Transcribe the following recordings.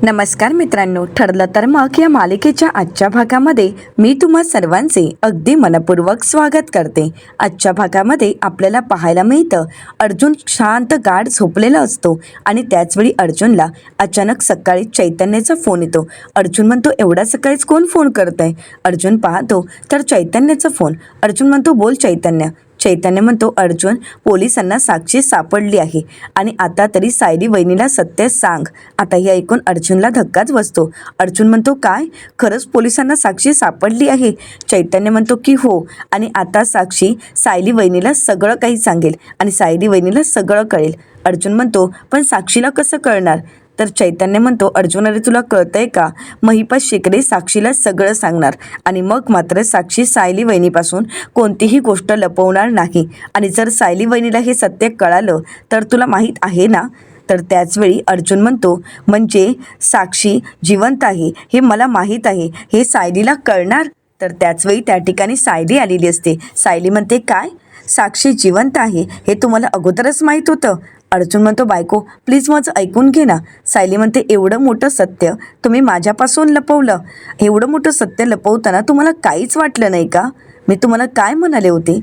नमस्कार मित्रांनो, ठरलं तर मग या मालिकेच्या आजच्या भागामध्ये मी तुम्हा सर्वांचे अगदी मनपूर्वक स्वागत करते। आजच्या भागामध्ये आपल्याला पाहायला मिळतं अर्जुन शांत गाढ झोपलेला असतो आणि त्याचवेळी अर्जुनला अचानक सकाळी चैतन्याचा फोन येतो। अर्जुन म्हणतो, एवढ्या सकाळीच कोण फोन करतंय? अर्जुन पाहतो तर चैतन्याचा फोन। अर्जुन म्हणतो, बोल चैतन्य। चैतन्य म्हणतो, अर्जुन, पोलिसांना साक्षी सापडली आहे आणि आता तरी सायली वहिनीला सत्य सांग। आता हे ऐकून अर्जुनला धक्काच बसतो। अर्जुन म्हणतो, काय? खरंच पोलिसांना साक्षी सापडली आहे? चैतन्य म्हणतो की हो, आणि आता साक्षी सायली वहिनीला सगळं काही सांगेल आणि सायली वहिनीला सगळं कळेल। अर्जुन म्हणतो, पण साक्षीला कसं कळणार? तर चैतन्य म्हणतो, अर्जुन, अरे तुला कळतंय का? महिपाल शेकडे साक्षीला सगळं सांगणार आणि मग मात्र साक्षी सायली वहिनीपासून कोणतीही गोष्ट लपवणार नाही, आणि जर सायली वहिनीला हे सत्य कळालं तर तुला माहीत आहे ना? तर त्याचवेळी अर्जुन म्हणतो, म्हणजे साक्षी जिवंत आहे हे मला माहीत आहे, हे सायलीला कळणार? तर त्याचवेळी त्या ठिकाणी सायली आलेली असते। सायली म्हणते, काय? साक्षी जिवंत आहे हे तुम्हाला अगोदरच माहीत होतं? अर्जुन म्हणतो, बायको प्लीज माझं ऐकून घे ना। सायली म्हणते, एवढं मोठं सत्य तुम्ही माझ्यापासून लपवलं? एवढं मोठं सत्य लपवताना तुम्हाला काहीच वाटलं नाही का? मी तुम्हाला काय म्हणाले होते?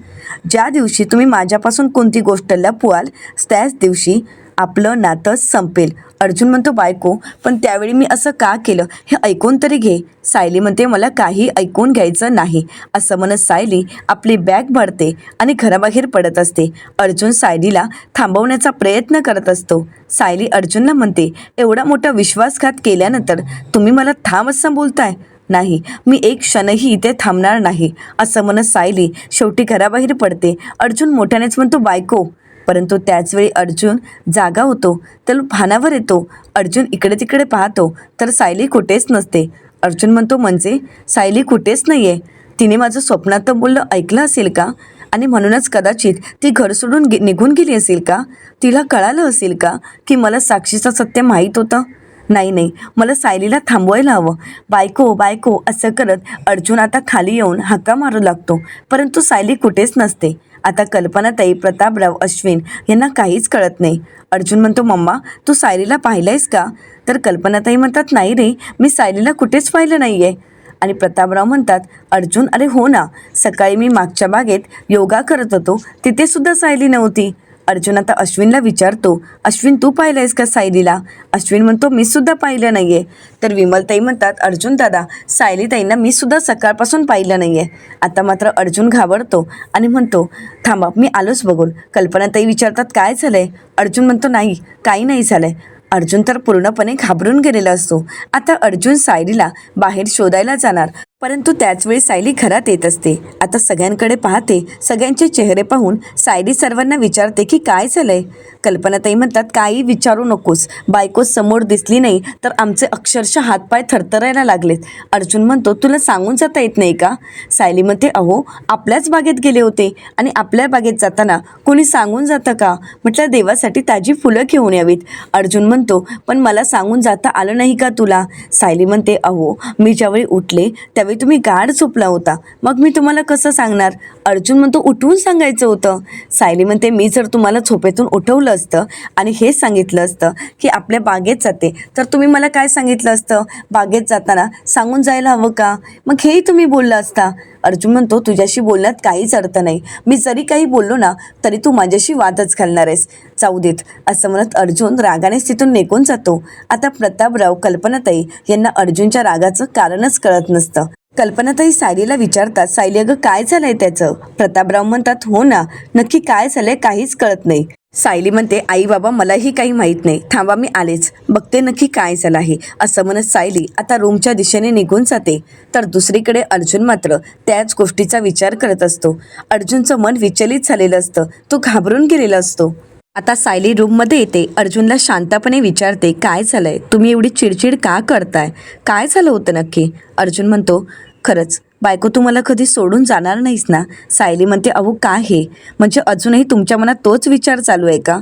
ज्या दिवशी तुम्ही माझ्यापासून कोणती गोष्ट लपवाल त्याच दिवशी आपलं नातं संपेल। अर्जुन म्हणतो, बायको पण त्यावेळी मी असं का केलं हे ऐकून तरी घे। सायली म्हणते, मला काही ऐकून घ्यायचं नाही। असं म्हणत सायली आपली बॅग भरते आणि घराबाहेर पडत असते। अर्जुन सायलीला थांबवण्याचा प्रयत्न करत असतो। सायली अर्जुनला म्हणते, एवढा मोठा विश्वासघात केल्यानंतर तुम्ही मला थांब असं बोलताय? नाही, मी एक क्षणही इथे थांबणार नाही। असं म्हणत सायली शेवटी घराबाहेर पडते। अर्जुन मोठ्यानेच म्हणतो, बायको, परंतु त्याचवेळी अर्जुन जागा होतो, तर भानावर येतो। अर्जुन इकडे तिकडे पाहतो तर सायली कुठेच नसते। अर्जुन म्हणतो, म्हणजे सायली कुठेच नाही आहे? तिने माझं स्वप्नातलं बोललं ऐकलं असेल का? आणि म्हणूनच कदाचित ती घर सोडून निघून गेली असेल का? तिला कळालं असेल का की मला साक्षीचं सत्य माहीत होतं? नाही, मला सायलीला थांबवायला हवं। बायको बायको असं करत अर्जुन आता खाली येऊन हाका मारू लागतो, परंतु सायली कुठेच नसते। आता कल्पनाताई, प्रतापराव, अश्विन यांना काहीच कळत नाही। अर्जुन म्हणतो, मम्मा तू सायलीला पाहिलंयस का? तर कल्पनाताई म्हणतात, नाही रे, मी सायलीला कुठेच पाहिलं नाही आहे। आणि प्रतापराव म्हणतात, अर्जुन, अरे हो ना, सकाळी मी मागच्या बागेत योगा करत होतो, तिथे सुद्धा सायली नव्हती। अर्जुन आता अश्विनला विचारतो, अश्विन तू पाहिलंयस का सायलीला? अश्विन म्हणतो, मी सुद्धा पाहिलं नाही आहे। तर विमलताई म्हणतात, अर्जुन दादा, सायलीताईंना मी सुद्धा सकाळपासून पाहिलं नाही आहे। आता मात्र अर्जुन घाबरतो आणि म्हणतो, थांबा मी आलोच बघून। कल्पनाताई विचारतात, काय झालं आहे? अर्जुन म्हणतो, नाही, काही नाही झालं आहे। अर्जुन तर पूर्णपणे घाबरून गेलेला असतो। आता अर्जुन सायलीला बाहेर शोधायला जाणार, परंतु त्याचवेळी सायली घरात येत असते। आता सगळ्यांकडे पाहते, सगळ्यांचे चेहरे पाहून सायली सर्वांना विचारते की काय झालंय? कल्पनाताई म्हणतात, काही विचारू नकोस, बायको समोर दिसली नाही तर आमचे अक्षरशः हातपाय थरथरायला लागलेत। अर्जुन म्हणतो, तुला सांगून जाता येत नाही का? सायली म्हणते, अहो आपल्याच बागेत गेले होते आणि आपल्या बागेत जाताना कोणी सांगून जातं का? म्हटलं देवासाठी ताजी फुलं घेऊन यावीत। अर्जुन म्हणतो, पण मला सांगून जाता आलं नाही का तुला? सायली म्हणते, अहो मी ज्यावेळी उठले त्यावेळी तुम्ही गाढ झोपला होता, मग मी तुम्हाला कसं सांगणार? अर्जुन म्हणतो, उठवून सांगायचं होतं। सायली म्हणते, मी जर तुम्हाला झोपेतून उठवलं असतं आणि हे सांगितलं असतं की आपल्या बागेत जाते, तर तुम्ही मला काय सांगितलं असतं? बागेत जाताना सांगून जायला हवं का? मग हेही तुम्ही बोलला असता। अर्जुन म्हणतो, तुझ्याशी बोलण्यात काहीच अर्थ नाही, मी जरी काही बोललो ना तरी तू माझ्याशी वादच घालणार आहेस, जाऊ देत। असं म्हणत अर्जुन रागानेच तिथून निघून जातो। आता प्रतापराव, कल्पनाताई यांना अर्जुनच्या रागाचं कारणच कळत नसतं। कल्पनाताई सायलीला विचारतात, सायली अगं काय झालंय त्याचं? प्रतापराव म्हणतात, हो ना, नक्की काय झालंय काहीच कळत नाही। सायली म्हणते, आई बाबा मलाही काही माहीत नाही, थांबा मी आलेच, बघते नक्की काय झालं आहे। असं म्हणत सायली आता रूमच्या दिशेने निघून जाते। तर दुसरीकडे अर्जुन मात्र त्याच गोष्टीचा विचार करत असतो। अर्जुनचं मन विचलित झालेलं असतं, तो घाबरून गेलेला असतो। आता सायली रूममध्ये येते, अर्जुनला शांतपणे विचारते, काय झालंय? तुम्ही एवढी चिडचिड का करताय? काय झालं होतं नक्की? अर्जुन म्हणतो, खरंच बायको तू मला कधी सोडून जाणार नाहीस ना? सायली म्हणते, अहो काय हे? म्हणजे अजूनही तुमच्या मनात तोच विचार चालू आहे का?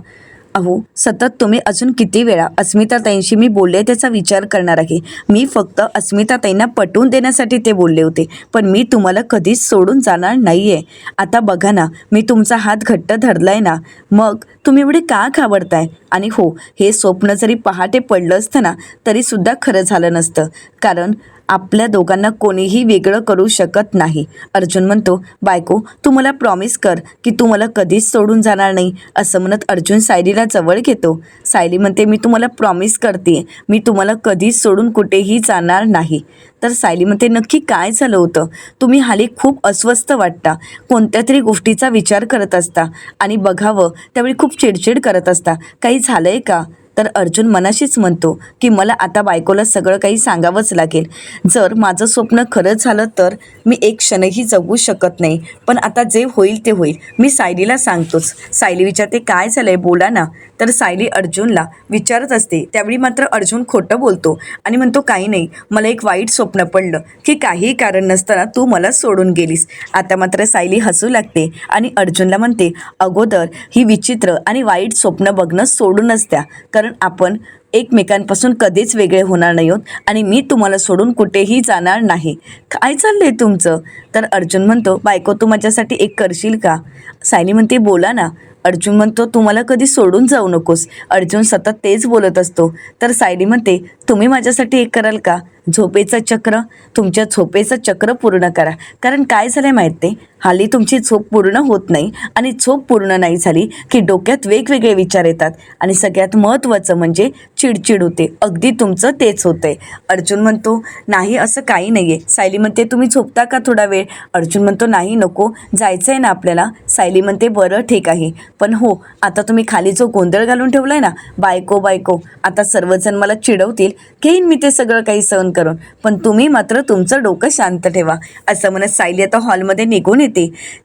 अहो सतत तुम्ही अजून किती वेळा अस्मिताताईंशी मी बोलले त्याचा विचार करणार आहे? मी फक्त अस्मिताताईंना पटवून देण्यासाठी ते बोलले होते, पण मी तुम्हाला कधीच सोडून जाणार नाही आहे। आता बघा ना, मी तुमचा हात घट्ट धरलाय ना, मग तुम्ही एवढे का घाबरताय? आणि हो, हे स्वप्न जरी पहाटे पडलं असतं ना तरीसुद्धा खरं झालं नसतं, कारण आपल्या दोघांना कोणीही वेगळं करू शकत नाही. अर्जुन म्हणतो, बायको तू मला प्रॉमिस कर की तू मला कधीच सोडून जाणार नाही. असं म्हणत अर्जुन सायलीला जवळ घेतो. सायली म्हणते, मी तुम्हाला प्रॉमिस करते, मी तुम्हाला कधीच सोडून कुठेही जाणार नाही. तर सायली म्हणते, नक्की काय झालं होतं? तुम्ही हाली खूप अस्वस्थ वाटता, कोणत्या तरी गोष्टीचा विचार करत असता आणि बघावं त्यावेळी खूप चिडचिड करत असता. काही झालंय का? तर अर्जुन मनाशीच म्हणतो की मला आता बायकोला सगळं काही सांगावंच लागेल. जर माझं स्वप्न खरं झालं तर मी एक क्षणही जगू शकत नाही, पण आता जे होईल ते होईल, मी सायलीला सांगतोच. सायली विचारते, काय झालंय बोला ना. तर सायली अर्जुनला विचारत असते, त्यावेळी मात्र अर्जुन खोटं बोलतो आणि म्हणतो, काही नाही, मला एक वाईट स्वप्न पडलं की काही कारण नसताना तू मला सोडून गेलीस. आता मात्र सायली हसू लागते आणि अर्जुनला म्हणते, अगोदर ही विचित्र आणि वाईट स्वप्न बघणं सोडूनच द्या, कारण आपण एकमेकांपासून कधीच वेगळे होणार नाही आहोत आणि मी तुम्हाला सोडून कुठेही जाणार नाही. काय चाललंय तुमचं? तर अर्जुन म्हणतो, बायको तू माझ्यासाठी एक करशील का? सायली म्हणते, बोला ना. अर्जुन म्हणतो, तू मला कधी सोडून जाऊ नकोस. अर्जुन सतत तेच बोलत असतो. तर सायली म्हणते, तुम्ही माझ्यासाठी एक कराल का? झोपेचं चक्र, तुमच्या झोपेचं चक्र पूर्ण करा. कारण काय झालं आहे माहीत नाही, हाली तुमची झोप पूर्ण होत नाही आणि झोप पूर्ण नाही झाली की डोक्यात वेगवेगळे विचार येतात आणि सगळ्यात महत्त्वाचं म्हणजे चिडचिड होते. अगदी तुमचं तेच होतं आहे. अर्जुन म्हणतो, नाही असं काही नाही आहे. सायली म्हणते, तुम्ही झोपता का थोडा वेळ? अर्जुन म्हणतो, नाही नको, जायचं आहे ना आपल्याला. सायली म्हणते, बरं ठीक आहे, पण हो आता तुम्ही खाली जो गोंधळ घालून ठेवला आहे ना, बायको बायको, आता सर्वजण मला चिडवतील, घेईन मी ते सगळं काही सहन करून, पण तुम्ही मात्र तुमचं डोकं शांत ठेवा. असं म्हणत सायली आता हॉलमध्ये निघून येते.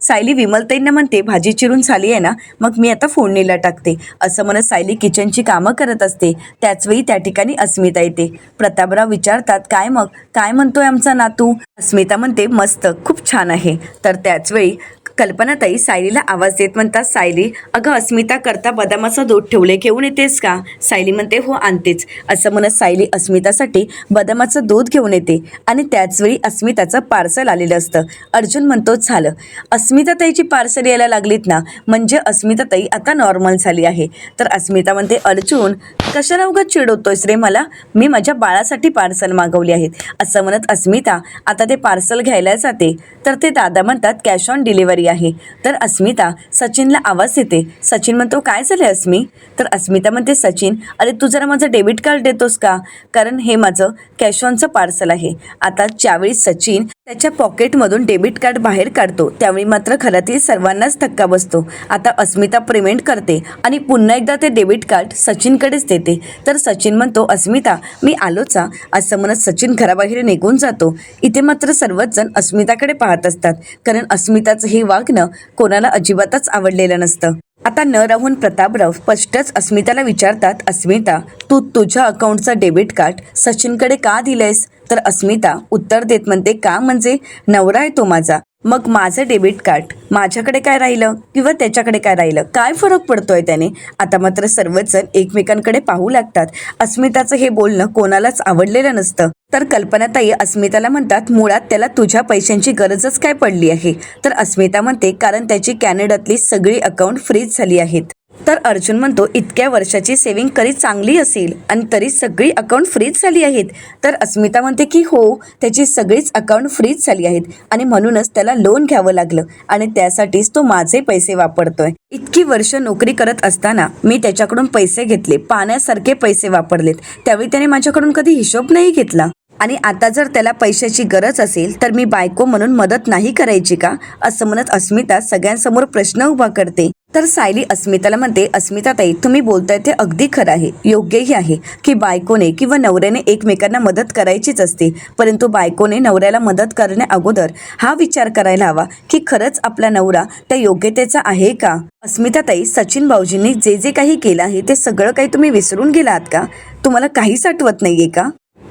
सायली विमलताईंना म्हणते, भाजी चिरून झाली आहे ना, मग मी आता फोडणीला टाकते. असं म्हणत सायली किचनची कामं करत असते. त्याचवेळी त्या ठिकाणी अस्मिता येते. प्रतापराव विचारतात, काय मग, काय म्हणतोय आमचा नातू? अस्मिता म्हणते, मस्त, खूप छान आहे. तर त्याचवेळी कल्पनाताई सायलीला आवाज देत म्हणतात, सायली अगं अस्मिता करता बदामाचं दूध ठेवले, घेऊन येतेस का? सायली म्हणते, हो आणतेच. असं म्हणत सायली अस्मितासाठी बदामाचं दूध घेऊन येते आणि त्याचवेळी अस्मिताचं पार्सल आलेलं असतं. अर्जुन म्हणतो, झालं, अस्मिताताईची पार्सल यायला लागलीत ना, म्हणजे अस्मिताताई आता नॉर्मल झाली आहे. तर अस्मिता म्हणते, अर्जुन कशाला उगाच चिडवतोयस रे मला, मी माझ्या बाळासाठी पार्सल मागवली आहेत. असं म्हणत अस्मिता आता ते पार्सल घ्यायला जाते. तर ते दादा म्हणतात, कॅश ऑन डिलिव्हरी आहे. तर अस्मिता सचिनला आवाज देते. सचिन म्हणतो, काय झालं अस्मी? तर अस्मिता म्हणते, सचिन अरे तू जरा माझं डेबिट कार्ड देतोस का, कारण हे माझं कॅश ऑनचं पार्सल आहे. आता ज्यावेळी सचिन त्याच्या पॉकेटमधून डेबिट कार्ड बाहेर काढतो त्यावेळी मात्र घरातील सर्वांनाच धक्का बसतो. आता अस्मिता पेमेंट करते आणि पुन्हा एकदा ते डेबिट कार्ड सचिनकडेच देते. तर सचिन म्हणतो, अस्मिता मी आलोचा. असं म्हणत सचिन घराबाहेर निघून जातो. इथे मात्र सर्वच जण अस्मिताकडे पाहत असतात, कारण अस्मिताचं हे वागणं कोणाला अजिबातच आवडलेलं नसतं. आता न राहून प्रतापराव स्पष्टच अस्मिताला विचारतात, अस्मिता तू तुझ्या अकाउंटचं डेबिट कार्ड सचिनकडे का दिलंयस? तर अस्मिता उत्तर देत म्हणते, का म्हणजे नवरा आहे तो माझा, मग माझं डेबिट कार्ड माझ्याकडे काय राहिलं किंवा त्याच्याकडे काय राहिलं, काय फरक पडतोय त्याने? आता मात्र सर्वच जण एकमेकांकडे पाहू लागतात. अस्मिताचं हे बोलणं कोणालाच आवडलेलं नसतं. तर कल्पनाताई अस्मिताला म्हणतात, मुळात त्याला तुझ्या पैशांची गरजच काय पडली आहे? तर अस्मिता म्हणते, कारण त्याची कॅनडातली सगळी अकाउंट फ्रीज झाली आहेत. तर अर्जुन म्हणतो, इतक्या वर्षाची सेव्हिंग कधी चांगली असेल आणि तरी सगळी अकाउंट फ्रीज झाली आहेत. तर अस्मिता म्हणते की हो, त्याची सगळीच अकाउंट फ्रीज झाली आहेत आणि म्हणूनच त्याला लोन घ्यावं लागलं आणि त्यासाठीच तो माझे पैसे वापरतोय. इतकी वर्ष नोकरी करत असताना मी त्याच्याकडून पैसे घेतले, पाण्यासारखे पैसे वापरलेत, त्यावेळी त्याने माझ्याकडून कधी हिशोब नाही घेतला आणि आता जर त्याला पैशाची गरज असेल तर मी बायको म्हणून मदत नाही करायची का? असं म्हणत अस्मिता सगळ्यांसमोर प्रश्न उभा करते. तर सायली अस्मिताला म्हणते, अस्मिताताई तुम्ही बोलताय ते अगदी खरं आहे, योग्यही आहे की बायकोने किंवा नवऱ्याने एकमेकांना मदत करायचीच असते, परंतु बायकोने नवऱ्याला मदत करण्या अगोदर हा विचार करायला हवा की खरंच आपला नवरा त्या योग्यतेचा आहे का? अस्मिताताई, सचिन भाऊजींनी जे जे काही केलं आहे ते सगळं काही तुम्ही विसरून गेलात का? तुम्हाला काहीच आठवत नाहीये का?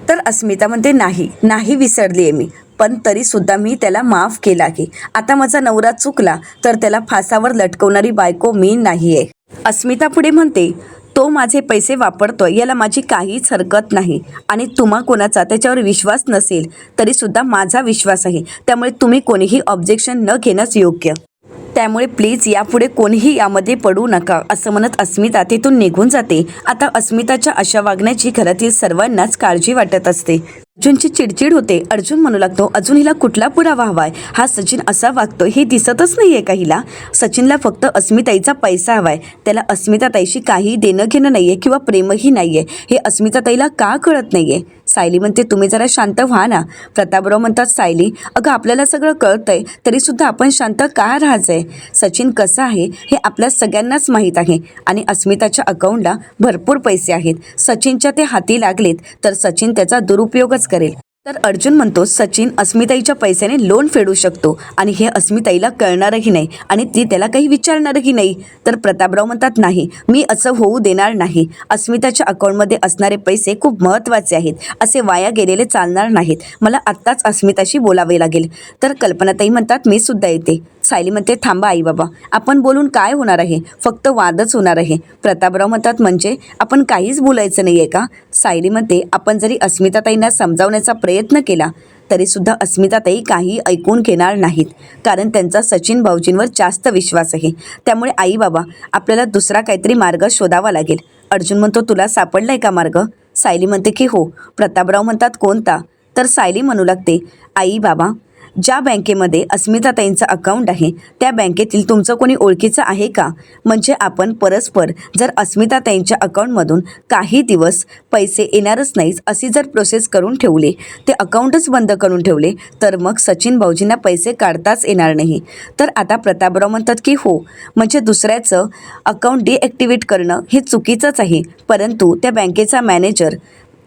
तर अस्मिता म्हणते, नाही विसरली आहे मी, पण तरीसुद्धा मी त्याला माफ केला आहे. आता माझा नवरा चुकला तर त्याला फासावर लटकवणारी बायको मी नाही आहे. अस्मिता पुढे म्हणते, तो माझे पैसे वापरतोय याला माझी काहीच हरकत नाही आणि तुम्हा कोणाचा त्याच्यावर विश्वास नसेल तरीसुद्धा माझा विश्वास आहे, त्यामुळे तुम्ही कोणीही ऑब्जेक्शन न घेणंच योग्य. त्यामुळे प्लीज यापुढे कोणीही यामध्ये पडू नका, असं म्हणत अस्मिता तिथून निघून जाते. आता अस्मिताच्या अशा वागण्याची घरातील सर्वांनाच काळजी वाटत असते. अर्जुनची चिडचिड होते. अर्जुन म्हणू लागतो, अजून हिला कुठला पुरावा हवाय? हा सचिन असा वागतोय हे दिसतच नाहीये का हिला? सचिनला फक्त अस्मिताईचा पैसा हवाय, त्याला अस्मिताताईशी काही देणं घेणं नाहीये किंवा प्रेमही नाहीये. हे अस्मिताताईला का कळत नाहीये? सायली म्हणते, तुम्ही जरा शांत व्हा ना. प्रतापराव म्हणतात, सायली अगं आपल्याला सगळं कळतंय तरी सुद्धा आपण शांत का राहायचंय? सचिन कसा आहे हे आपल्या सगळ्यांनाच माहीत आहे आणि अस्मिताच्या अकाउंटला भरपूर पैसे आहेत. सचिनच्या ते हाती लागलेत तर सचिन त्याचा दुरुपयोगच करेल. तर अर्जुन म्हणतो, सचिन अस्मिताईच्या पैशाने लोन फेडू शकतो आणि हे अस्मिताईला कळणारही नाही आणि ती त्याला काही विचारणारही नाही. तर प्रतापराव म्हणतात, नाही मी असं होऊ देणार नाही. अस्मिताच्या अकाउंटमध्ये असणारे पैसे खूप महत्त्वाचे आहेत, असे वाया गेलेले चालणार नाहीत. मला आत्ताच अस्मिताशी बोलावे लागेल. तर कल्पनाताई म्हणतात, मी सुद्धा येते. सायली म्हणते, थांबा आई बाबा, आपण बोलून काय होणार आहे? फक्त वादच होणार आहे. प्रतापराव म्हणतात, म्हणजे आपण काहीच बोलायचं नाही आहे का? सायली म्हणते, आपण जरी अस्मिताताईंना समजावण्याचा प्रयत्न केला तरी सुद्धा अस्मिताताई काही ऐकून घेणार नाहीत, कारण त्यांचा सचिन भाऊजींवर जास्त विश्वास आहे. त्यामुळे आई बाबा आपल्याला दुसरा काहीतरी मार्ग शोधावा लागेल. अर्जुन म्हणतो, तुला सापडलाय का मार्ग? सायली म्हणते की हो. प्रतापराव म्हणतात, कोणता? तर सायली म्हणू लागते, आई बाबा ज्या बँकेमध्ये अस्मिताताईंचं अकाउंट आहे त्या बँकेतील तुमचं कोणी ओळखीचं आहे का? म्हणजे आपण परस्पर जर अस्मिताताईंच्या अकाउंटमधून काही दिवस पैसे येणारच नाहीत अशी जर प्रोसेस करून ठेवले, ते अकाउंटच बंद करून ठेवले, तर मग सचिन भाऊजींना पैसे काढताच येणार नाही. तर आता प्रतापराव म्हणतात की हो, म्हणजे दुसऱ्याचं अकाउंट डिॲक्टिवेट करणं हे चुकीचंच आहे, परंतु त्या बँकेचा मॅनेजर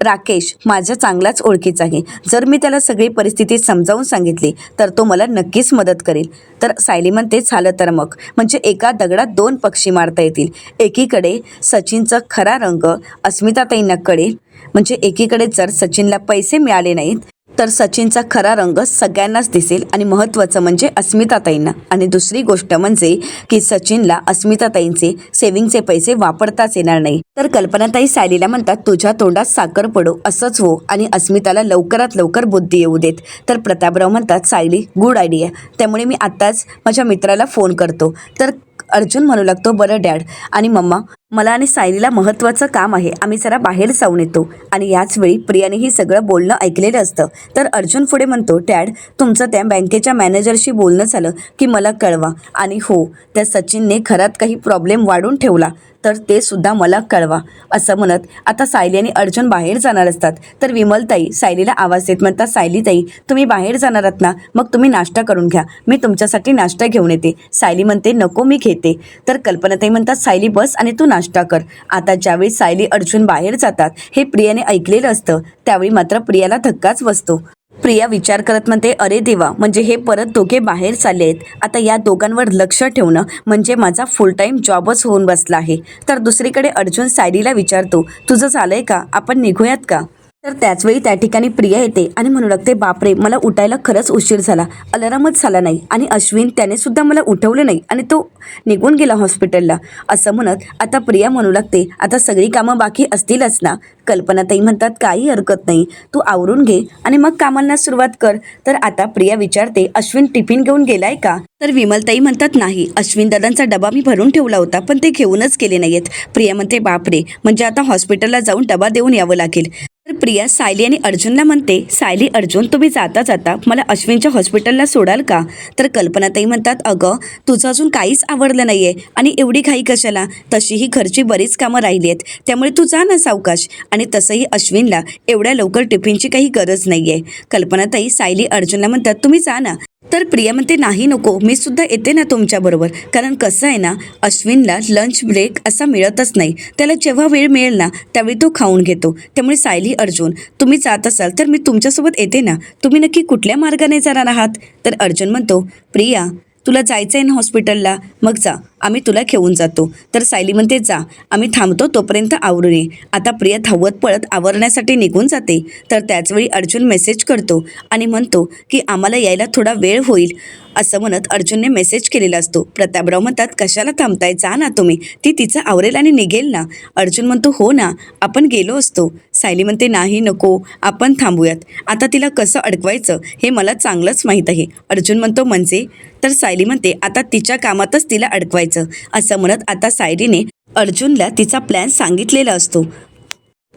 राकेश माझ्या चांगलाच ओळखीचा आहे. जर मी त्याला सगळी परिस्थिती समजावून सांगितली तर तो मला नक्कीच मदत करेल. तर सायली म्हणते, झालं तर मग म्हणजे एका दगडात दोन पक्षी मारता येतील. एकीकडे सचिनचा खरा रंग अस्मिताताईंना कळेल, म्हणजे एकीकडे जर सचिनला पैसे मिळाले नाहीत तर सचिनचा खरा रंग सगळ्यांनाच दिसेल आणि महत्त्वाचं म्हणजे अस्मिताताईंना. आणि दुसरी गोष्ट म्हणजे की सचिनला अस्मिताताईंचे सेव्हिंगचे पैसे वापरताच येणार नाही. तर कल्पनाताई सायलीला म्हणतात, तुझ्या तोंडात साखर पडो असंच हो आणि अस्मिताला लवकरात लवकर बुद्धी येऊ देत. तर प्रतापराव म्हणतात, सायली गुड आयडिया, त्यामुळे मी आत्ताच माझ्या मित्राला फोन करतो. तर अर्जुन म्हणू लागतो, बरं डॅड आणि मम्मा, मला आणि सायलीला महत्त्वाचं काम आहे, आम्ही जरा बाहेर जाऊन येतो. आणि याचवेळी प्रियानेही सगळं बोलणं ऐकलेलं असतं. तर अर्जुन पुढे म्हणतो, डॅड तुमचं त्या बँकेच्या मॅनेजरशी बोलणं झालं की मला कळवा. आणि हो, त्या सचिनने घरात काही प्रॉब्लेम वाढून ठेवला तर ते सुद्धा मला कळवा. असं म्हणत आता सायली आणि अर्जुन बाहेर जाणार असतात. तर विमलताई सायलीला आवाज देत म्हणतात, सायलीताई तुम्ही बाहेर जाणार आहात ना, मग तुम्ही नाश्ता करून घ्या, मी तुमच्यासाठी नाश्ता घेऊन येते. सायली म्हणते, नको मी घेते. तर कल्पनाताई म्हणतात, सायली बस आणि तू नाश्ता कर. आता ज्यावेळी सायली अर्जुन बाहेर जातात हे प्रियाने ऐकलेलं असतं, त्यावेळी मात्र प्रियाला धक्काच बसतो. प्रिया विचार करत म्हणते, अरे देवा, म्हणजे हे परत दोघे बाहेर चालले आहेत. आता या दोघांवर लक्ष ठेवणं म्हणजे माझा फुल टाईम जॉबच होऊन बसला आहे. तर दुसरीकडे अर्जुन सायलीला विचारतो, तुझं झालंय का, आपण निघूयात का? तर त्याचवेळी त्या ठिकाणी प्रिया येते आणि म्हणू लागते, बापरे मला उठायला खरंच उशीर झाला, अलारामच झाला नाही आणि अश्विन त्याने सुद्धा मला उठवलं नाही आणि तो निघून गेला हॉस्पिटलला. असं म्हणत आता प्रिया म्हणू लागते, आता सगळी कामं बाकी असतीलच ना? कल्पनाताई म्हणतात, काही हरकत नाही, तू आवरून घे आणि मग कामांना सुरुवात कर. तर आता प्रिया विचारते, अश्विन टिफिन घेऊन गेलाय का? तर विमलताई म्हणतात, नाही, अश्विन दादांचा डबा मी भरून ठेवला होता पण ते घेऊनच गेले नाहीयेत. प्रिया म्हणते, बापरे, म्हणजे आता हॉस्पिटलला जाऊन डबा देऊन यावं लागेल. तर प्रिया सायली आणि अर्जुनला म्हणते, सायली अर्जुन तुम्ही जाता जाता मला अश्विनच्या हॉस्पिटलला सोडाल का? तर कल्पनाताई म्हणतात, अगं तुझं अजून काहीच आवडलं नाहीये आणि एवढी घाई कशाला? तशीही घरची बरीच कामं राहिली आहेत, त्यामुळे तू जा ना सावकाश. आणि तसंही अश्विनला एवढ्या लवकर टिफिनची काही गरज नाहीये. कल्पनाताई सायली अर्जुनला म्हणतात, तुम्ही जा ना. तर प्रिया म्हणते, नाही नको, मी सुद्धा येते ना तुमच्याबरोबर, कारण कसं आहे ना, अश्विनला लंच ब्रेक असा मिळतच नाही, त्याला जेव्हा वेळ मिळेल ना त्यावेळी तो खाऊन घेतो. त्यामुळे सायली अर्जुन तुम्ही जात असाल तर मी तुमच्यासोबत येते ना. तुम्ही नक्की कुठल्या मार्गाने जाणार आहात? तर अर्जुन म्हणतो, प्रिया तुला जायचं आहे ना हॉस्पिटलला, मग जा, आम्ही तुला घेऊन जातो. तर सायली म्हणते जा, आम्ही थांबतो तोपर्यंत आवरून ये. आता प्रिया धावत पळत आवरण्यासाठी निघून जाते. तर त्याचवेळी अर्जुन मेसेज करतो आणि म्हणतो की आम्हाला यायला थोडा वेळ होईल असं म्हणत अर्जुनने मेसेज केलेला असतो. प्रतापराव म्हणतात कशाला थांबताय, जा ना तुम्ही, ती तिचं आवरेल आणि निघेल ना. अर्जुन म्हणतो हो ना, आपण गेलो असतो. सायली म्हणते नाही नको, आपण थांबूयात. आता तिला कसं अडकवायचं हे मला चांगलंच माहीत आहे. अर्जुन म्हणतो म्हणजे? तर सायली म्हणते आता तिच्या कामातच तिला अडकवायचं असं म्हणत आता सायलीने अर्जुनला तिचा प्लॅन सांगितलेला असतो.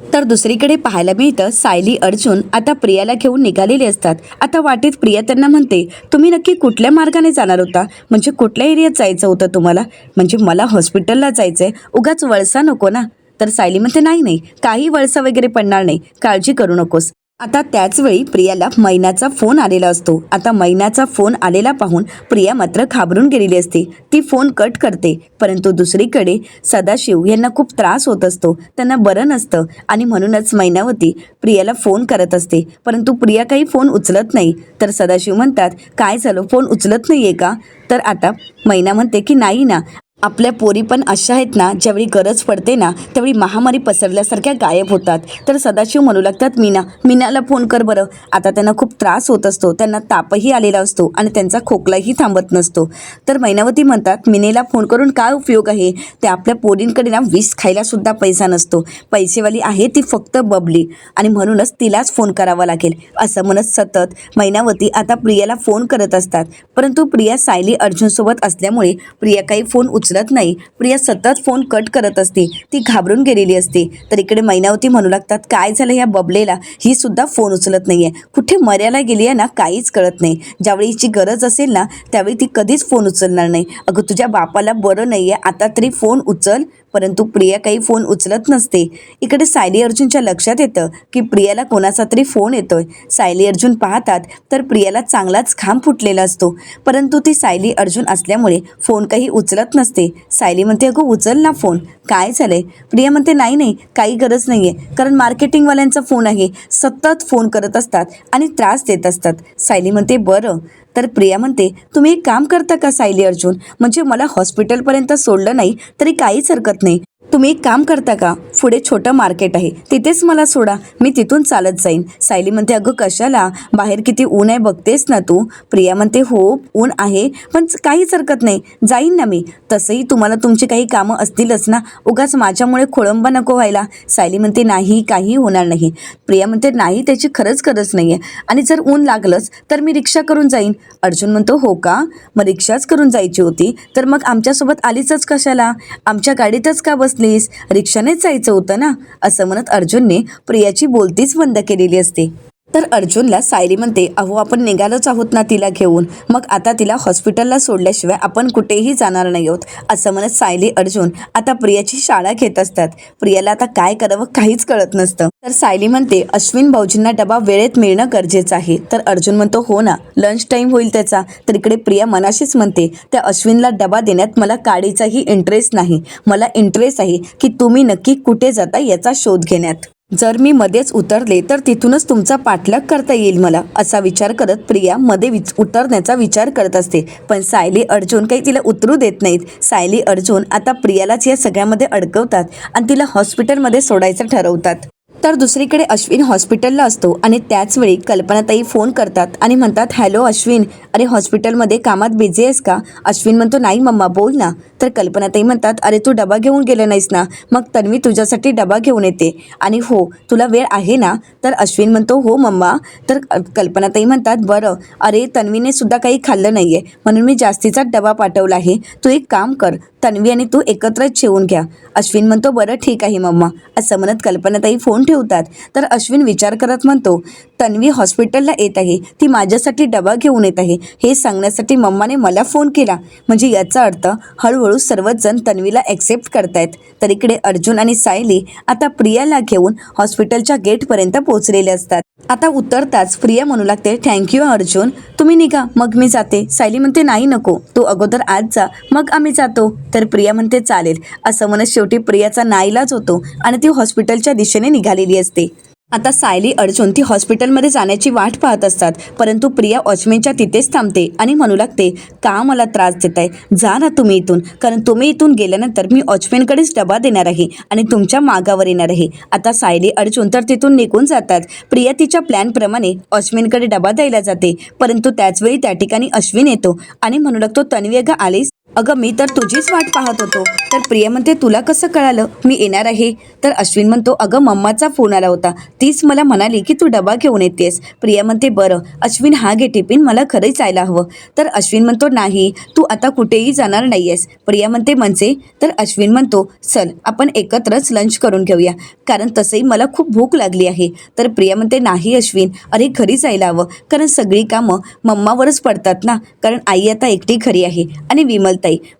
तर दुसरीकडे पाहायला मिळतं सायली अर्जुन आता प्रियाला घेऊन निघालेले असतात. आता वाटेत प्रिया त्यांना म्हणते तुम्ही नक्की कुठल्या मार्गाने जाणार होता, म्हणजे कुठल्या एरियात जायचं होतं तुम्हाला? म्हणजे मला हॉस्पिटलला जायचं आहे, उगाच वळसा नको ना. तर सायली म्हणते नाही नाही, काही वळसा वगैरे पडणार नाही, काळजी करू नकोस. आता त्याचवेळी प्रियाला मैनाचा फोन आलेला असतो. आता मैनाचा फोन आलेला पाहून प्रिया मात्र घाबरून गेलेली असते. ती फोन कट करते. परंतु दुसरीकडे सदाशिव यांना खूप त्रास होत असतो, त्यांना बरं नसतं आणि म्हणूनच मैनावती प्रियाला फोन करत असते. परंतु प्रिया काही फोन उचलत नाही. तर सदाशिव म्हणतात काय झालं, फोन उचलत नाही आहे का? तर आता मैना म्हणते की नाही ना, आपल्या पोरी पण अशा आहेत ना, ज्यावेळी गरज पडते ना त्यावेळी महामारी पसरल्यासारख्या गायब होतात. तर सदाशिव म्हणू लागतात मीनाला फोन कर बरं. आता त्यांना खूप त्रास होत असतो, त्यांना तापही आलेला असतो आणि त्यांचा खोकलाही थांबत नसतो. तर मैनावती म्हणतात मीनेला फोन करून काय उपयोग आहे, त्या आपल्या पोरींकडे ना विष खायलासुद्धा पैसा नसतो, पैसेवाली आहे ती फक्त बबली आणि म्हणूनच तिलाच फोन करावा लागेल असं म्हणत सतत मैनावती आता प्रियाला फोन करत असतात. परंतु प्रिया सायली अर्जुनसोबत असल्यामुळे प्रिया काही फोन उचलत नाही. प्रिया सतत फोन कट करत असते, ती घाबरून गेलेली असते. तर इकडे मैनावती म्हणू लागतात काय झालं ह्या बबलेला, ही सुद्धा फोन उचलत नाहीये, कुठे मर्याला गेली आहे ना काहीच कळत नाही. ज्यावेळी हिची गरज असेल ना त्यावेळी ती कधीच फोन उचलणार नाही. अगं तुझ्या बापाला बरं नाहीये, आता तरी फोन उचल. परंतु प्रिया काही फोन उचलत नसते. इकडे सायली अर्जुनच्या लक्षात येतं की प्रियाला कोणाचा तरी फोन येतोय. सायली अर्जुन पाहतात तर प्रियाला चांगलाच घाम फुटलेला असतो. परंतु ती सायली अर्जुन असल्यामुळे फोन काही उचलत नसते. सायली म्हणते अगं उचल ना फोन, काय झालंय? प्रिया म्हणते नाही नाही, काही गरज नाही आहे, कारण मार्केटिंगवाल्यांचा फोन आहे, सतत फोन करत असतात आणि त्रास देत असतात. सायली म्हणते बरं. तर प्रिया म्हणते तुम्ही एक काम करता का सायली अर्जुन, म्हणजे मला हॉस्पिटलपर्यंत सोडलं नाही तरी काहीच हरकत नाही. तुम्ही एक काम करता का, पुढे छोटं मार्केट आहे तिथेच मला सोडा, मी तिथून चालत जाईन. सायली म्हणते अगं कशाला, बाहेर किती ऊन आहे बघतेस ना तू. प्रिया म्हणते हो ऊन आहे, पण काहीच हरकत नाही, जाईन ना मी. तसंही तुम्हाला तुमची काही कामं असतीलच ना, उगाच माझ्यामुळे खोळंबा नको व्हायला. सायली म्हणते नाही काही होणार नाही. प्रिया म्हणते नाही त्याची खरंच गरज नाही आहे, आणि जर ऊन लागलंच तर मी रिक्षा करून जाईन. अर्जुन म्हणतो हो का, मग रिक्षाच करून जायची होती तर मग आमच्यासोबत आलीच कशाला, आमच्या गाडीतच का बसलीस, रिक्षानेच जायचं होतं ना असं म्हणत अर्जुनने प्रियाची बोलतीच बंद केलेली असते. तर अर्जुनला सायली म्हणते अहो आपण निघालोच आहोत ना तिला घेऊन, मग आता तिला हॉस्पिटलला सोडल्याशिवाय आपण कुठेही जाणार नाही आहोत असं म्हणत सायली अर्जुन आता प्रियाची शाळा घेत असतात. प्रियाला आता काय करावं काहीच कळत नसतं. तर सायली म्हणते अश्विन भाऊजींना डबा वेळेत मिळणं गरजेचं आहे. तर अर्जुन म्हणतो हो ना, लंच टाईम होईल त्याचा. तर इकडे प्रिया मनाशीच म्हणते त्या अश्विनला डबा देण्यात मला काडीचाही इंटरेस्ट नाही, मला इंटरेस्ट आहे की तुम्ही नक्की कुठे जाता याचा शोध घेण्यात. जर मी मध्येच उतरले तर तिथूनच तुमचा पाठलाग करता येईल मला, असा विचार करत प्रिया मध्ये उतरण्याचा विचार करत असते. पण सायली अर्जुन काही तिला उतरू देत नाहीत. सायली अर्जुन आता प्रियालाच या सगळ्यामध्ये अडकवतात आणि तिला हॉस्पिटलमध्ये सोडायचं ठरवतात. तर दुसरीकडे अश्विन हॉस्पिटलला असतो आणि त्याचवेळी कल्पनाताई फोन करतात आणि म्हणतात हॅलो अश्विन, अरे हॉस्पिटलमध्ये कामात बिझी आहेस का? अश्विन म्हणतो नाही मम्मा बोल ना. तर कल्पनाताई म्हणतात अरे तू डबा घेऊन गेला नाहीस ना, मग तन्वी तुझ्यासाठी डबा घेऊन येते आणि हो तुला वेळ आहे ना. तर अश्विन म्हणतो हो मम्मा. तर कल्पनाताई म्हणतात बरं, अरे तन्वीने सुद्धा काही खाल्लं नाही आहे म्हणून मी जास्तीचा डबा पाठवला आहे, तू एक काम कर तन्वी आणि तू एकत्रच जेवून घ्या. अश्विन म्हणतो बरं ठीक आहे मम्मा असं म्हणत कल्पनाताई फोन ठेवतात. तर अश्विन विचार करत म्हणतो तन्वी हॉस्पिटलला येत आहे, ती माझ्यासाठी डबा घेऊन येत आहे हे सांगण्यासाठी मम्माने मला फोन केला, म्हणजे याचा अर्थ हळूहळू सर्वच जण तन्वीला ॲक्सेप्ट करतायत. तर इकडे अर्जुन आणि सायली आता प्रियाला घेऊन हॉस्पिटलच्या गेटपर्यंत पोहोचलेले असतात. आता उतरताच प्रिया म्हणू लागते थँक्यू अर्जुन, तुम्ही निघा मग मी जाते. सायली म्हणते नाही नको, तू अगोदर आज जा मग आम्ही जातो. तर प्रिया म्हणते चालेल असं म्हणत शेवटी प्रियाचा नाईलाज होतो आणि ती हॉस्पिटलच्या दिशेने निघालेली असते. आता सायली अर्जुन ती हॉस्पिटलमध्ये जाण्याची वाट पाहत असतात, परंतु प्रिया वॉचमॅनच्या तिथेच थांबते आणि म्हणू लागते, का मला त्रास देताय, जा ना तुम्ही इथून, कारण तुम्ही इथून गेल्यानंतर मी वॉचमॅनकडेच डबा देणार आहे आणि तुमच्या मागावर येणार आहे. आता सायली अर्जुन तर तिथून निघून जातात. प्रिया तिच्या प्लॅनप्रमाणे वॉचमॅनकडे डबा द्यायला जाते, परंतु त्याचवेळी त्या ठिकाणी अश्विन येतो आणि म्हणू लागतो, तन्वी अगं आलीस? अगं मी तर तुझीच वाट पाहत होतो. तर प्रिया म्हणते, तुला कसं कळालं मी येणार आहे? तर अश्विन म्हणतो, अगं मम्माचा फोन आला होता, तीच मला म्हणाली की तू डबा घेऊन येतेस. प्रिया म्हणते, बरं अश्विन हा घे टिफिन, मला खरंच जायला हवं. तर अश्विन म्हणतो, नाही तू आता कुठेही जाणार नाही आहेस. प्रिया म्हणते, म्हणजे? तर अश्विन म्हणतो, चल आपण एकत्रच लंच करून घेऊया, कारण तसंही मला खूप भूक लागली आहे. तर प्रिया म्हणते, नाही अश्विन, अरे घरी जायला हवं, कारण सगळी कामं मम्मावरच पडतात ना, कारण आई आता एकटी घरी आहे आणि विमल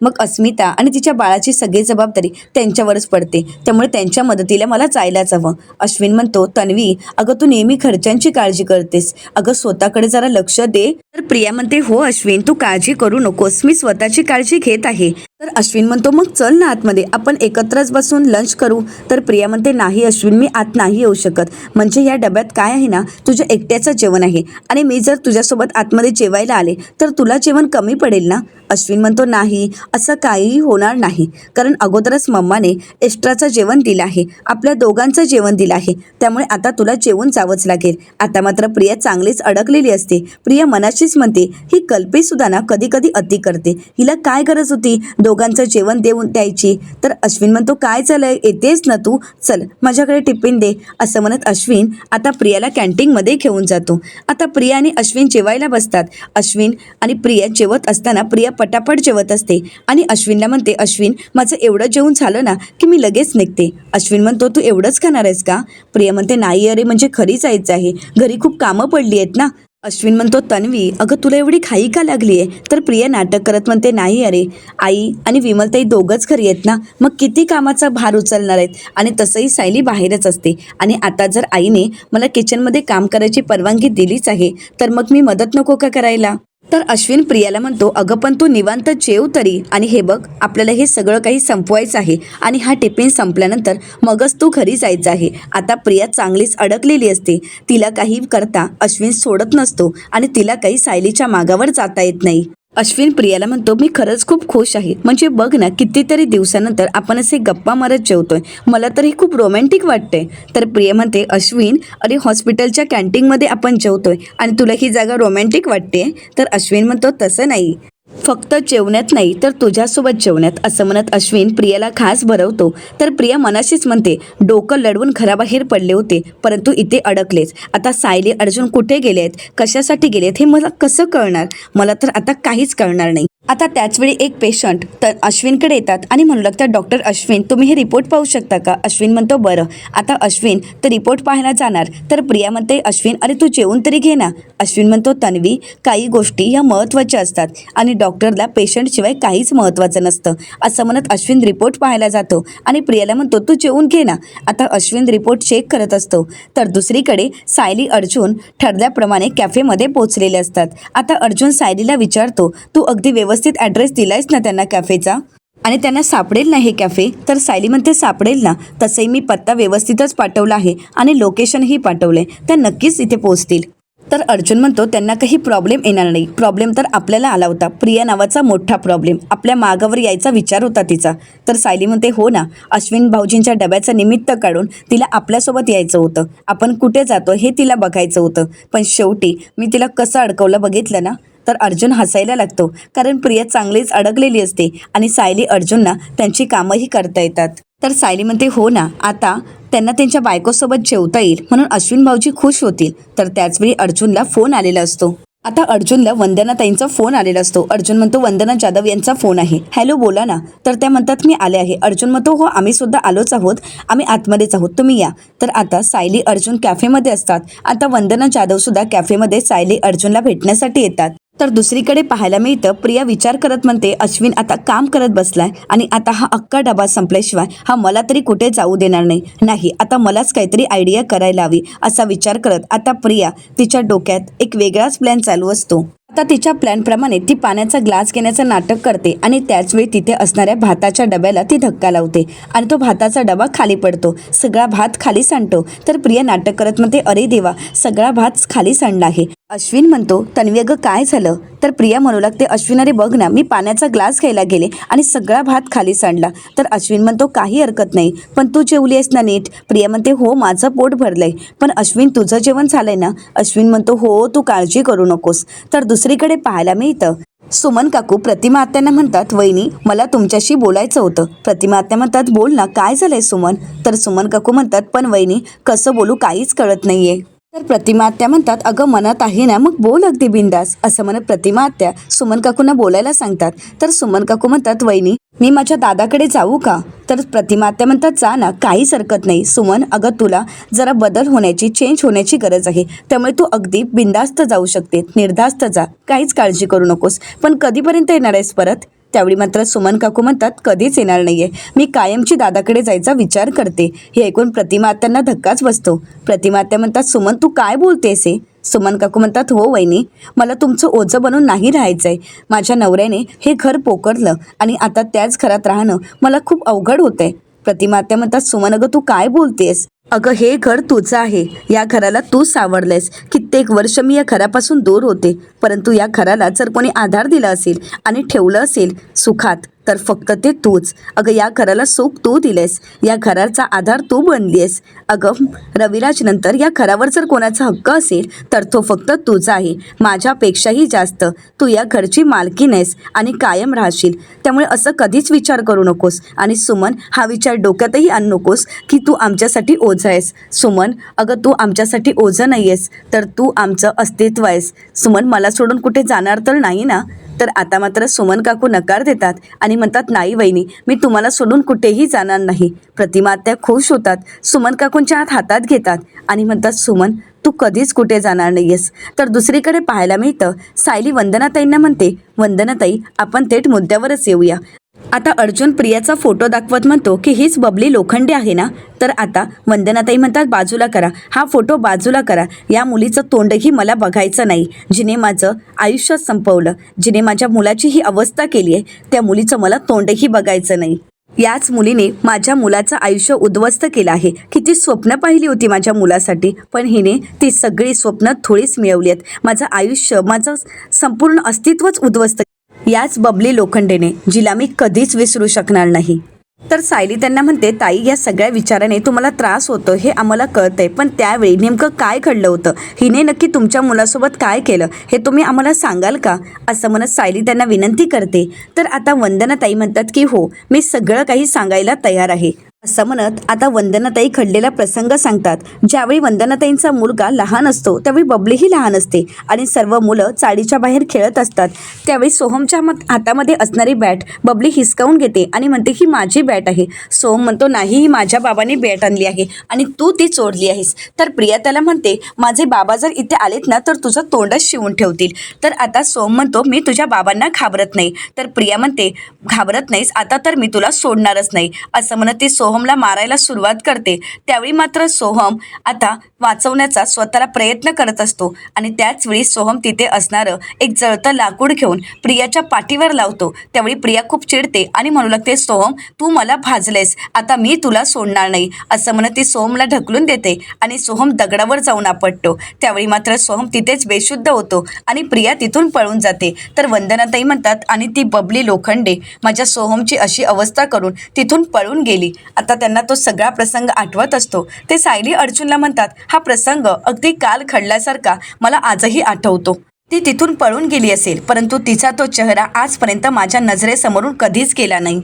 मग अस्मिता आणि तिच्या बाळाची सगळी जबाबदारी त्यांच्यावरच पडते, त्यामुळे त्यांच्या मदतीला मला जायलाच हवं. अश्विन म्हणतो, तन्वी अगं तू नेहमी घरच्यांची काळजी करतेस, अगं स्वतःकडे जरा लक्ष दे. तर प्रिया म्हणते, हो अश्विन तू काळजी करू नकोस, मी स्वतःची काळजी घेत आहे. तर अश्विन म्हणतो, मग चल ना आतमध्ये, आपण एकत्रच बसून लंच करू. तर प्रिया म्हणते, नाही अश्विन मी आत नाही येऊ शकत, म्हणजे या डब्यात काय आहे ना, तुझ्या एकट्याचं जेवण आहे आणि मी जर तुझ्यासोबत आतमध्ये जेवायला आले तर तुला जेवण कमी पडेल ना. अश्विन म्हणतो, नाही असं काहीही होणार नाही, कारण अगोदरच मम्माने एक्स्ट्राचं जेवण दिलं आहे, आपल्या दोघांचं जेवण दिलं आहे, त्यामुळे आता तुला जेवून जावंच लागेल. आता मात्र प्रिया चांगलीच अडकलेली असते. प्रिया मनाशीच म्हणते, ही कल्पी सुद्धा ना कधी कधी अति करते, हिला काय गरज होती दोघांचं जेवण देऊन द्यायची. तर अश्विन म्हणतो, काय झालंय, येतेस ना तू, चल माझ्याकडे टिफिन दे. असं म्हणत अश्विन आता प्रियाला कॅन्टीनमध्ये घेऊन जातो. आता प्रिया आणि अश्विन जेवायला बसतात. अश्विन आणि प्रिया जेवत असताना प्रिया पटापट जेवत असते आणि अश्विनला म्हणते, अश्विन माझं एवढं जेवण झालं ना की मी लगेच निघते. अश्विन म्हणतो, तू एवढंच खाणार आहेस का? प्रिया म्हणते, नाही अरे म्हणजे घरी जायचं आहे, घरी खूप कामं पडली आहेत ना. अश्विन म्हणतो, तन्वी अगं तुला एवढी घाई का लागली आहे? तर प्रिया नाटक करत म्हणते, नाही अरे आई आणि विमलताई दोघंच घरी आहेत ना, मग किती कामाचा भार उचलणार आहेत, आणि तसंही सायली बाहेरच असते, आणि आता जर आईने मला किचनमध्ये काम करायची परवानगी दिलीच आहे तर मग मी मदत नको का करायला. तर अश्विन प्रियाला म्हणतो, अगं पण तू निवांत जेव तरी, आणि हे बघ आपल्याला हे सगळं काही संपवायचं आहे आणि हा टिफिन संपल्यानंतर मगच तू घरी जायचं आहे. आता प्रिया चांगलीच अडकलेली असते, तिला काही करता अश्विन सोडत नसतो आणि तिला काही सायलीच्या मागावर जाता येत नाही. अश्विन प्रियाला म्हणतो, मी खरंच खूप खुश आहे, म्हणजे बघ ना कितीतरी दिवसानंतर आपण असे गप्पा मारत जेवतोय, मला तर हे खूप रोमॅन्टिक वाटतंय. तर प्रिया म्हणते, अश्विन अरे हॉस्पिटलच्या कॅन्टीनमध्ये आपण जेवतोय आणि तुला ही जागा रोमॅन्टिक वाटते? तर अश्विन म्हणतो, तसं नाही, फक्त जेवण्यात नाही तर तुझ्यासोबत जेवण्यात. असं म्हणत अश्विन प्रियाला खास भरवतो. तर प्रिया मनाशीच म्हणते, डोकं लढवून घराबाहेर पडले होते परंतु इथे अडकलेच. आता सायली अर्जुन कुठे गेले आहेत, कशासाठी गेलेत हे मला कसं कळणार, मला तर आता काहीच कळणार नाही. आता त्याचवेळी एक पेशंट तर अश्विनकडे येतात आणि म्हणू लागतात, डॉक्टर अश्विन तुम्ही हे रिपोर्ट पाहू शकता का? अश्विन म्हणतो, बरं. आता अश्विन तर रिपोर्ट पाहायला जाणार, तर प्रिया म्हणते, अश्विन अरे तू जेवून तरी घे ना. अश्विन म्हणतो, तन्वी काही गोष्टी ह्या महत्त्वाच्या असतात आणि डॉक्टरला पेशंटशिवाय काहीच महत्त्वाचं नसतं. असं म्हणत अश्विन रिपोर्ट पाहायला जातो आणि प्रियाला म्हणतो, तू जेवून घे ना. आता अश्विन रिपोर्ट चेक करत असतो, तर दुसरीकडे सायली अर्जुन ठरल्याप्रमाणे कॅफेमध्ये पोहोचलेले असतात. आता अर्जुन सायलीला विचारतो, तू अगदी व्यवस्थित ॲड्रेस दिलायस ना त्यांना कॅफेचा, आणि त्यांना सापडेल ना हे कॅफे? तर सायली म्हणते, सापडेल ना, तसंही मी पत्ता व्यवस्थितच पाठवला आहे आणि लोकेशनही पाठवले, त्या नक्कीच इथे पोहोचतील. तर अर्जुन म्हणतो, त्यांना काही प्रॉब्लेम येणार नाही, प्रॉब्लेम तर आपल्याला आला होता, प्रिया नावाचा मोठा प्रॉब्लेम, आपल्या मागावर यायचा विचार होता तिचा. तर सायली म्हणते, हो ना, अश्विन भाऊजींच्या डब्याचं निमित्त काढून तिला आपल्यासोबत यायचं होतं, आपण कुठे जातो हे तिला बघायचं होतं, पण शेवटी मी तिला कसं अडकवलं बघितलं ना. तर अर्जुन हसायला लागतो, कारण प्रिया चांगलीच अडकलेली असते आणि सायली अर्जुनना त्यांची कामंही करता येतात. तर सायली म्हणते, हो ना, आता त्यांना त्यांच्या बायकोसोबत जेवता येईल म्हणून अश्विन भाऊजी खुश होतील. तर त्याचवेळी अर्जुनला फोन आलेला असतो. आता अर्जुनला वंदनाताईंचा फोन आलेला असतो. अर्जुन म्हणतो, वंदना जाधव यांचा फोन आहे, हॅलो बोला ना. तर त्या म्हणतात, मी आले आहे. अर्जुन म्हणतो, हो आम्ही सुद्धा आलोच आहोत, आम्ही आतमध्येच आहोत, तुम्ही या. तर आता सायली अर्जुन कॅफेमध्ये असतात. आता वंदना जाधव सुद्धा कॅफेमध्ये सायली अर्जुनला भेटण्यासाठी येतात. तर दुसरीकडे पाहायला मिळतं, प्रिया विचार करत म्हणते, अश्विन आता काम करत बसलाय आणि आता हा अख्खा डबा संपल्याशिवाय हा मला तरी कुठे जाऊ देणार नाही, आता मलाच काहीतरी आयडिया करायला हवी, असा विचार करत आता प्रिया तिच्या डोक्यात एक वेगळाच प्लॅन चालू असतो. आता तिच्या प्लॅनप्रमाणे ती पाण्याचा ग्लास घेण्याचं नाटक करते आणि त्याचवेळी तिथे असणाऱ्या भाताच्या डब्याला ती धक्का लावते आणि तो भाताचा डबा खाली पडतो. सगळा भात खाली सांडतो. तर प्रिया नाटक करत म्हणते, अरे देवा, सगळा भात खाली सांडला आहे. अश्विन म्हणतो, तन्वी अगं काय झालं? तर प्रिया म्हणू लागते, अश्विन अरे बघ ना, मी पाण्याचा ग्लास घ्यायला गेले आणि सगळा भात खाली सांडला. तर अश्विन म्हणतो, काही हरकत नाही, पण तू जेवली आहेस ना नीट? प्रिया म्हणते, हो माझं पोट भरलंय. पण अश्विन तुझं जेवण झालंय ना? अश्विन म्हणतो, हो तू काळजी करू नकोस. तर दुसरीकडे पाहायला मिळतं सुमन काकू प्रतिमा आत्यांना म्हणतात, वहिनी मला तुमच्याशी बोलायचं होतं. प्रतिमा आत्या म्हणतात, बोल ना, काय झालंय सुमन? तर सुमन काकू म्हणतात, पण वहिनी कसं बोलू काहीच कळत नाहीये. तर प्रतिमा आत्या म्हणतात, अगं मनात आहे ना, मग बोल अगदी बिंदास. असं म्हणत प्रतिमा आत्या सुमन काकूंना बोलायला सांगतात. तर सुमन काकू म्हणतात, वहिनी मी माझ्या दादाकडे जाऊ का? तर प्रतिमा आत्या म्हणतात, जा ना, काहीच हरकत नाही. सुमन अगं तुला जरा बदल होण्याची, चेंज होण्याची गरज आहे, त्यामुळे तू अगदी बिंदास्त जाऊ शकते, निर्धास्त जा, काहीच काळजी करू नकोस. पण कधीपर्यंत येणार आहेस परत? त्यावेळी मात्र सुमन काकू म्हणतात, कधीच येणार नाहीये, मी कायमची दादाकडे जायचा विचार करते. हे ऐकून प्रतिमा आत्यांना धक्काच बसतो. प्रतिमा आत्या म्हणतात, सुमन तू काय बोलतेस हे? सुमन काकू म्हणतात, हो वहिनी, मला तुमचं ओझं बनून नाही राहायचंय. माझ्या नवऱ्याने हे घर पोकरलं आणि आता त्याच घरात राहणं मला खूप अवघड होतंय. प्रतिमा आत्या म्हणतात, सुमन अगं तू काय बोलतेस? अगं हे घर तुझं आहे, या घराला तू सावरलेस. कित्येक वर्ष मी या घरापासून दूर होते, परंतु या घराला जर कोणी आधार दिला असेल आणि ठेवलं असेल सुखात, तर फक्त ते तूच. अगं या घराला सुख तू दिलेस, या घराचा आधार तू बनलीस. अगं रविराज नंतर या घरावर जर कोणाचा हक्क असेल तर तो फक्त तुझा आहे, माझ्यापेक्षाही जास्त. तू या घरची मालकीण आहेस आणि कायम राहशील, त्यामुळे असं कधीच विचार करू नकोस. आणि सुमन हा विचार डोक्यातही आणू नकोस की तू आमच्यासाठी ओझं आहेस. सुमन अगं तू आमच्यासाठी ओझं नाही आहेस, तर तू आमचं अस्तित्व आहेस. सुमन मला सोडून कुठे जाणार तर नाही ना? तर आता मात्र सुमन काकू नकार देतात आणि म्हणतात, नाही वहिनी, मी तुम्हाला सोडून कुठेही जाणार नाही. प्रतिमा आत्या खुश होतात, सुमन काकूंच्या हातात घेतात आणि म्हणतात, सुमन तू कधीच कुठे जाणार नाहीयेस. तर दुसरीकडे पाहायला मिळतं सायली वंदनाताईंना म्हणते, वंदनाताई आपण थेट मुद्द्यावरच येऊया. आता अर्जुन प्रियाचा फोटो दाखवत म्हणतो की हीच बबली लोखंडे आहे ना? तर आता वंदनाताई म्हणतात, बाजूला करा हा फोटो, बाजूला करा. या मुलीचं तोंडही मला बघायचं नाही, जिने माझं आयुष्य संपवलं, जिने माझ्या मुलाची ही अवस्था केली आहे, त्या मुलीचं मला तोंडही बघायचं नाही. याच मुलीने माझ्या मुलाचं आयुष्य उद्ध्वस्त केलं आहे. किती स्वप्न पाहिली होती माझ्या मुलासाठी, पण हिने ती सगळी स्वप्न थोडीच मिळवली आहेत. माझं आयुष्य, माझं संपूर्ण अस्तित्वच उद्ध्वस्त याच बबली लोखंडेने, जिला मी कधीच विसरू शकणार नाही. तर सायली त्यांना म्हणते, ताई या सगळ्या विचाराने तुम्हाला त्रास होतो हे आम्हाला कळतंय, पण त्यावेळी नेमकं काय घडलं होतं? हिने नक्की तुमच्या मुलासोबत काय केलं हे तुम्ही आम्हाला सांगाल का? असं म्हणत सायली त्यांना विनंती करते. तर आता वंदनाताई म्हणतात की हो, मी सगळं काही सांगायला तयार आहे. असं म्हणत आता वंदनाताई घडलेला प्रसंग सांगतात. ज्यावेळी वंदनाताईंचा मुलगा लहान असतो त्यावेळी बबलीही लहान असते आणि सर्व मुलं चाळीच्या बाहेर खेळत असतात. त्यावेळी सोहमच्या हातामध्ये असणारी बॅट बबली हिसकावून घेते आणि म्हणते ही माझी बॅट आहे. सोहम म्हणतो, नाही ही माझ्या बाबाने बॅट आणली आहे आणि तू ती चोरली आहेस. तर प्रिया त्याला म्हणते, माझे बाबा जर इथे आलेत ना तर तुझं तोंडच शिवून ठेवतील. तर आता सोहम म्हणतो, मी तुझ्या बाबांना घाबरत नाही. तर प्रिया म्हणते, घाबरत नाहीस आता तर मी तुला सोडणारच नाही. असं म्हणत ती सोहमला मारायला सुरुवात करते. त्यावेळी मात्र सोहम आता वाचवण्याचा स्वतःला प्रयत्न करत असतो आणि त्याच वेळी सोहम तिथे असणारं एक जळतं लाकूड घेऊन प्रियाच्या पाठीवर लावतो. त्यावेळी प्रिया खूप चिडते आणि म्हणू लागते, सोहम तू मला भाजलेस, आता मी तुला सोडणार नाही. असं म्हणत ती सोहमला ढकलून देते आणि सोहम दगडावर जाऊन आपटतो. त्यावेळी मात्र सोहम तिथेच बेशुद्ध होतो आणि प्रिया तिथून पळून जाते. तर वंदनाताई म्हणतात, आणि ती बबली लोखंडे माझ्या सोहमची अशी अवस्था करून तिथून पळून गेली. आता त्यांना तो सगळा प्रसंग आठवत असतो. ते सायली अर्जुनला म्हणतात, हा प्रसंग अगदी काल घडल्यासारखा मला आजही आठवतो. ती तिथून पळून गेली असेल, परंतु तिचा तो चेहरा आजपर्यंत माझ्या नजरेसमोरून कधीच गेला नाही.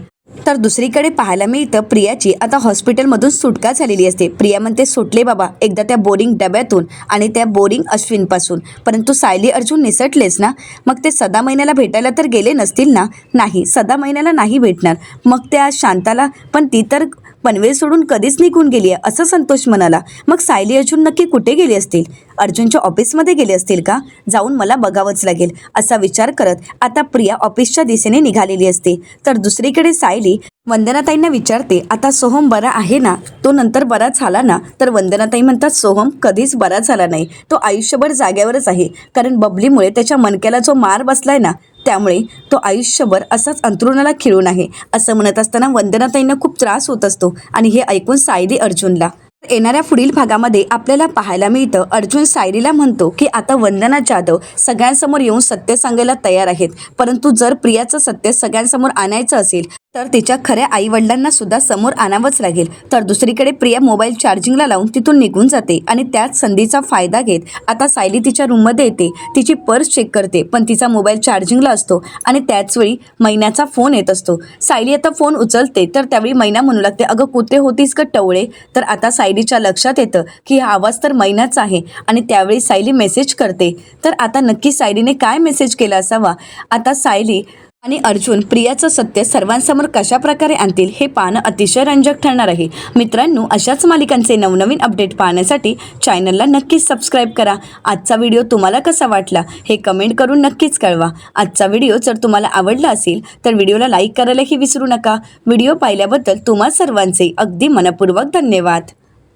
तर दुसरीकडे पाहायला मिळतं प्रियाची आता हॉस्पिटलमधून सुटका झालेली असते. प्रिया म्हणते, सुटले बाबा एकदा त्या बोरिंग डब्यातून आणि त्या बोरिंग अश्विनपासून. परंतु सायली अर्जुन निसटलेच ना, मग ते सदा महिन्याला भेटायला तर गेले नसतील ना? नाही, सदा महिन्याला नाही भेटणार. मग त्या शांताला पण ती तर पनवेल सोडून कधीच निघून गेली आहे असं संतोष म्हणाला. मग सायली अर्जुन नक्की कुठे गेली असतील? अर्जुनच्या ऑफिसमध्ये गेले असतील का? जाऊन मला बघावंच लागेल असा विचार करत आता प्रिया ऑफिसच्या दिशेने निघालेली असते. तर दुसरीकडे सायली वंदनाताईंना विचारते, आता सोहम बरा आहे ना? तो नंतर बरा झाला ना? तर वंदनाताई म्हणतात, सोहम कधीच बरा झाला नाही, तो आयुष्यभर जाग्यावरच आहे. कारण बबलीमुळे त्याच्या मणक्याला जो मार बसलाय ना, त्यामुळे तो आयुष्यभर असाच अंथरुणाला खिळून आहे. असं म्हणत असताना वंदनाताईंना खूप त्रास होत असतो आणि हे ऐकून सायली अर्जुनला. येणाऱ्या पुढील भागामध्ये आपल्याला पाहायला मिळतं, अर्जुन सायलीला म्हणतो की आता वंदना जाधव सगळ्यांसमोर येऊन सत्य सांगायला तयार आहेत, परंतु जर प्रियाचं सत्य सगळ्यांसमोर आणायचं असेल तर तिच्या खऱ्या आईवडिलांना सुद्धा समोर आणावंच लागेल. तर दुसरीकडे प्रिया मोबाईल चार्जिंगला लावून तिथून निघून जाते आणि त्याच संधीचा फायदा घेत आता सायली तिच्या रूममध्ये येते. तिची पर्स चेक करते, पण तिचा मोबाईल चार्जिंगला असतो आणि त्याचवेळी मैनाचा फोन येत असतो. सायली आता फोन उचलते तर त्यावेळी मैना म्हणू लागते, अगं कुठे होतीस का टवळे? तर आता सायलीच्या लक्षात येतं की हा आवाज तर मैनाचा आहे आणि त्यावेळी सायली मेसेज करते. तर आता नक्की सायलीने काय मेसेज केला असावा? आता सायली आणि अर्जुन प्रियाचं सत्य सर्वांसमोर कशा प्रकारे आणतील हे पाहणं अतिशय रंजक ठरणार आहे. मित्रांनो, अशाच मालिकांचे नवनवीन अपडेट पाहण्यासाठी चॅनलला नक्कीच सबस्क्राईब करा. आजचा व्हिडिओ तुम्हाला कसा वाटला हे कमेंट करून नक्कीच कळवा. आजचा व्हिडिओ जर तुम्हाला आवडला असेल तर व्हिडिओला लाईक करायलाही विसरू नका. व्हिडिओ पाहिल्याबद्दल तुम्हा सर्वांचे अगदी मनपूर्वक धन्यवाद.